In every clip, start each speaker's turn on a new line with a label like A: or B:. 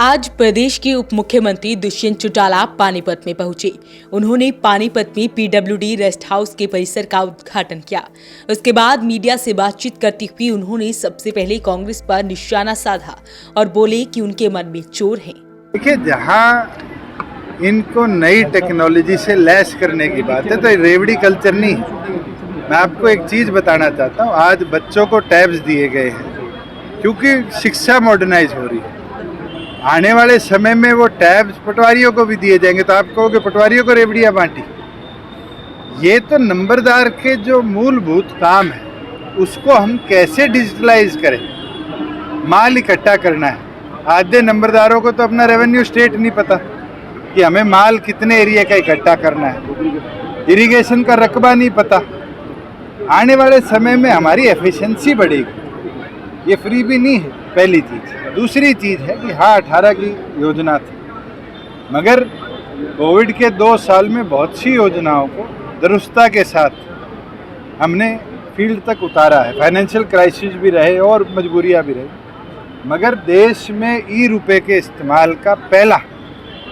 A: आज प्रदेश के उप मुख्यमंत्री दुष्यंत चौटाला पानीपत में पहुंचे। उन्होंने पानीपत में पीडब्ल्यूडी रेस्ट हाउस के परिसर का उद्घाटन किया। उसके बाद मीडिया से बातचीत करते हुए उन्होंने सबसे पहले कांग्रेस पर निशाना साधा और बोले कि उनके मन में चोर हैं।
B: देखिए, जहां इनको नई टेक्नोलॉजी से लैस करने की बात है तो रेवड़ी कल्चर नहीं है। मैं आपको एक चीज़ बताना चाहता हूँ, आज बच्चों को टैब्स दिए गए हैं क्योंकि शिक्षा मॉडर्नाइज हो रही है। आने वाले समय में वो टैब्स पटवारियों को भी दिए जाएंगे तो आप कहोगे पटवारियों को रेवड़ियाँ बांटी। ये तो नंबरदार के जो मूलभूत काम है उसको हम कैसे डिजिटलाइज करें। माल इकट्ठा करना है, आधे नंबरदारों को तो अपना रेवेन्यू स्टेट नहीं पता कि हमें माल कितने एरिया का इकट्ठा करना है, इरिगेशन का रकबा नहीं पता। आने वाले समय में हमारी एफिशिएंसी बढ़ेगी, ये फ्री भी नहीं है, पहली चीज़। दूसरी चीज़ है कि हाँ 18 की योजना थी, मगर कोविड के 2 साल में बहुत सी योजनाओं को दुरुस्ता के साथ हमने फील्ड तक उतारा है। फाइनेंशियल क्राइसिस भी रहे और मजबूरियाँ भी रही, मगर देश में ई रुपए के इस्तेमाल का पहला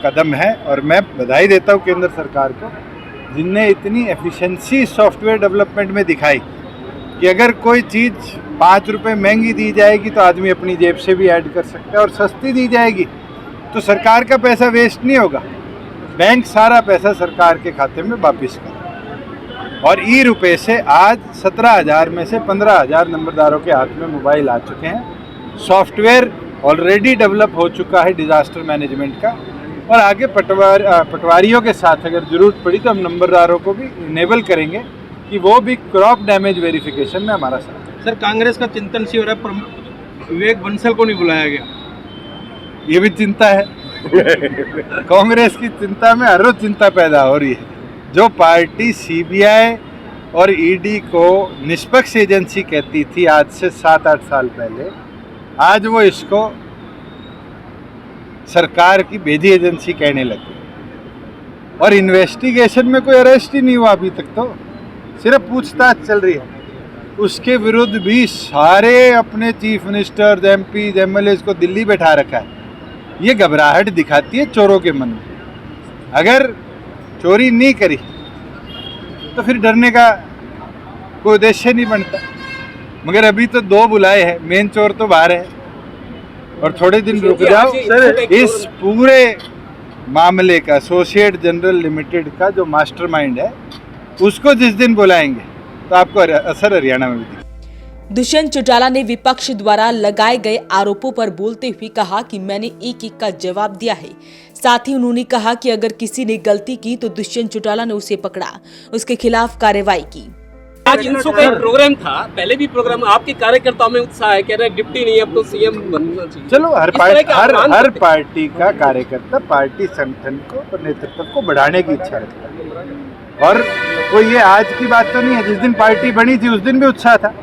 B: कदम है। और मैं बधाई देता हूँ केंद्र सरकार को, जिनने इतनी एफिशिएंसी सॉफ्टवेयर डेवलपमेंट में दिखाई कि अगर कोई चीज़ 5 रुपये महंगी दी जाएगी तो आदमी अपनी जेब से भी ऐड कर सकता है, और सस्ती दी जाएगी तो सरकार का पैसा वेस्ट नहीं होगा, बैंक सारा पैसा सरकार के खाते में वापस करेगा। और ई रुपये से आज 17,000 में से 15,000 नंबरदारों के हाथ में मोबाइल आ चुके हैं। सॉफ्टवेयर ऑलरेडी डेवलप हो चुका है डिज़ास्टर मैनेजमेंट का, और आगे पटवारियों के साथ अगर ज़रूरत पड़ी तो हम नंबरदारों को भी इनेबल करेंगे कि वो भी क्रॉप डैमेज वेरिफिकेशन में हमारा साथ।
C: सर, कांग्रेस का चिंतन शिविर है, विवेक बंसल को नहीं बुलाया गया,
B: ये भी चिंता है। कांग्रेस की चिंता में हर रोज चिंता पैदा हो रही है। जो पार्टी सीबीआई और ईडी को निष्पक्ष एजेंसी कहती थी आज से 7-8 साल पहले, आज वो इसको सरकार की भेजी एजेंसी कहने लगी। और इन्वेस्टिगेशन में कोई अरेस्ट ही नहीं हुआ अभी तक, तो सिर्फ पूछताछ चल रही है। उसके विरुद्ध भी सारे अपने चीफ मिनिस्टर, एमपी, एमएलए को दिल्ली बैठा रखा है। ये घबराहट दिखाती है चोरों के मन में। अगर चोरी नहीं करी तो फिर डरने का कोई उद्देश्य नहीं बनता। मगर अभी तो 2 बुलाए हैं, मेन चोर तो बाहर है, और थोड़े दिन रुक जाओ। इस पूरे मामले का एसोसिएट जनरल लिमिटेड का जो मास्टरमाइंड है उसको जिस दिन बुलाएंगे तो आपको असर हरियाणा में भी दिखेगा।
A: दुष्यंत चौटाला ने विपक्ष द्वारा लगाए गए आरोपों पर बोलते हुए कहा कि मैंने एक का जवाब दिया है। साथ ही उन्होंने कहा कि अगर किसी ने गलती की तो दुष्यंत चौटाला ने उसे पकड़ा, उसके खिलाफ कार्रवाई की।
D: आज इनसो का एक प्रोग्राम था, पहले भी प्रोग्राम, आपके कार्यकर्ताओं में उत्साह है, कह रहे डिप्टी नहीं अब तो सीएम बनना चाहिए।
B: चलो, हर पार्टी का कार्यकर्ता पार्टी संगठन को और नेतृत्व को बढ़ाने की इच्छा रखता है। और कोई ये आज की बात तो नहीं है, जिस दिन पार्टी बनी थी उस दिन भी उत्साह था।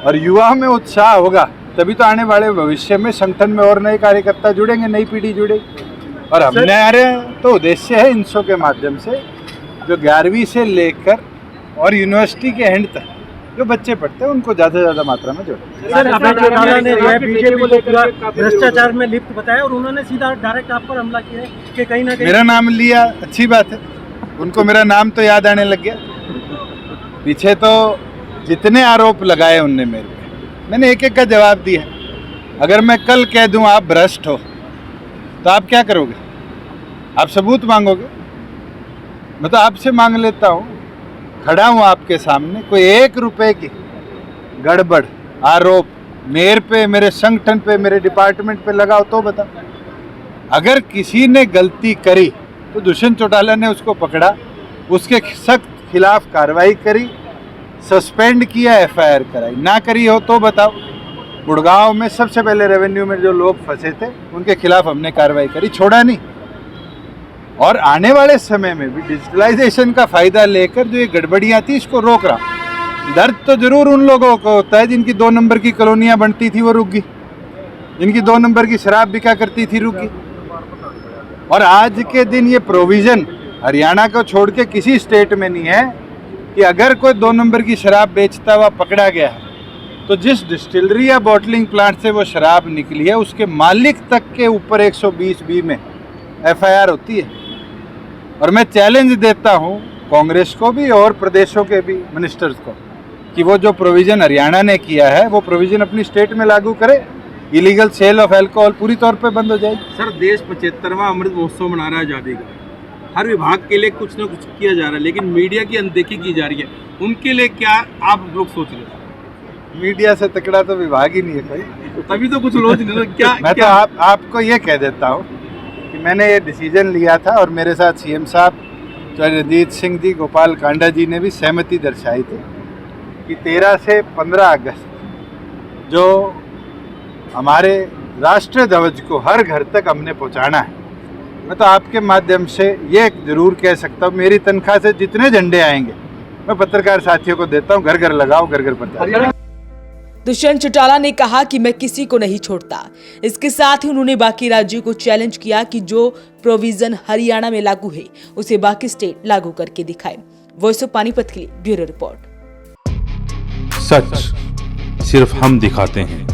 B: और युवाओं में उत्साह होगा तभी तो आने वाले भविष्य में संगठन में और नए कार्यकर्ता जुड़ेंगे, नई पीढ़ी जुड़ेगी। और हमने अरे तो उद्देश्य है इनसो के माध्यम से जो 11वीं से लेकर और यूनिवर्सिटी के एंड तक जो बच्चे पढ़ते हैं उनको ज़्यादा से ज़्यादा मात्रा में जोड़ें।
C: भ्रष्टाचार में लिप्त बताया और उन्होंने सीधा डायरेक्ट आप पर हमला किया है कि कहीं ना कहीं
B: मेरा नाम लिया, अच्छी बात है, उनको मेरा नाम तो याद आने लग गया। पीछे तो जितने आरोप लगाए उनने मेरे पे, मैंने एक का जवाब दिया। अगर मैं कल कह दूं आप भ्रष्ट हो तो आप क्या करोगे? आप सबूत मांगोगे? मैं तो आपसे मांग लेता हूं, खड़ा हूं आपके सामने, कोई 1 रुपए की गड़बड़ आरोप मेरे पे, मेरे संगठन पे, मेरे डिपार्टमेंट पे लगाओ तो बताओ। अगर किसी ने गलती करी तो दुष्यंत चौटाला ने उसको पकड़ा, उसके सख्त खिलाफ कार्रवाई करी, सस्पेंड किया, एफआईआर कराई। ना करी हो तो बताओ। गुड़गांव में सबसे पहले रेवेन्यू में जो लोग फंसे थे उनके खिलाफ हमने कार्रवाई करी, छोड़ा नहीं। और आने वाले समय में भी डिजिटलाइजेशन का फायदा लेकर जो ये गड़बड़ियाँ थी इसको रोक रहा। दर्द तो जरूर उन लोगों को होता है जिनकी 2 नंबर की कॉलोनियाँ बनती थी वो रुक गई, जिनकी 2 नंबर की शराब बिका करती थी रुक गई। और आज के दिन ये प्रोविज़न हरियाणा को छोड़ के किसी स्टेट में नहीं है कि अगर कोई 2 नंबर की शराब बेचता हुआ पकड़ा गया है तो जिस डिस्टिलरी या बॉटलिंग प्लांट से वो शराब निकली है उसके मालिक तक के ऊपर 120(b) में FIR होती है। और मैं चैलेंज देता हूँ कांग्रेस को भी और प्रदेशों के भी मिनिस्टर्स को कि वो जो प्रोविज़न हरियाणा ने किया है वो प्रोविज़न अपनी स्टेट में लागू करे। इलीगल सेल ऑफ अल्कोहल पूरी तौर पे बंद हो जाएगी।
E: सर, देश 75वां अमृत महोत्सव मना रहा है आज़ादी का। हर विभाग के लिए कुछ ना कुछ किया जा रहा है, लेकिन मीडिया की अनदेखी की जा रही है। उनके लिए क्या आप लोग सोच रहे हैं?
B: मीडिया से तकड़ा तो विभाग ही नहीं है कोई।
E: तभी तो कुछ लोग क्या
B: मैं तो आपको ये कह देता हूँ कि मैंने ये डिसीजन लिया था और मेरे साथ CM साहब रणजीत सिंह जी, गोपाल कांडा जी ने भी सहमति दर्शाई थी कि 13 से 15 अगस्त जो हमारे राष्ट्रीय ध्वज को हर घर तक हमने पहुंचाना है। मैं तो आपके माध्यम से ये जरूर कह सकता हूँ, मेरी तनख्वाह से जितने झंडे आएंगे मैं पत्रकार साथियों को देता हूँ, घर घर लगाओ, घर घर प्रचार।
A: दुष्यंत चौटाला ने कहा कि मैं किसी को नहीं छोड़ता। इसके साथ ही उन्होंने बाकी राज्यों को चैलेंज किया कि जो प्रोविजन हरियाणा में लागू है उसे बाकी स्टेट लागू करके दिखाए। वॉइस ऑफ पानीपत के लिए ब्यूरो रिपोर्ट।
F: सच सिर्फ हम दिखाते हैं,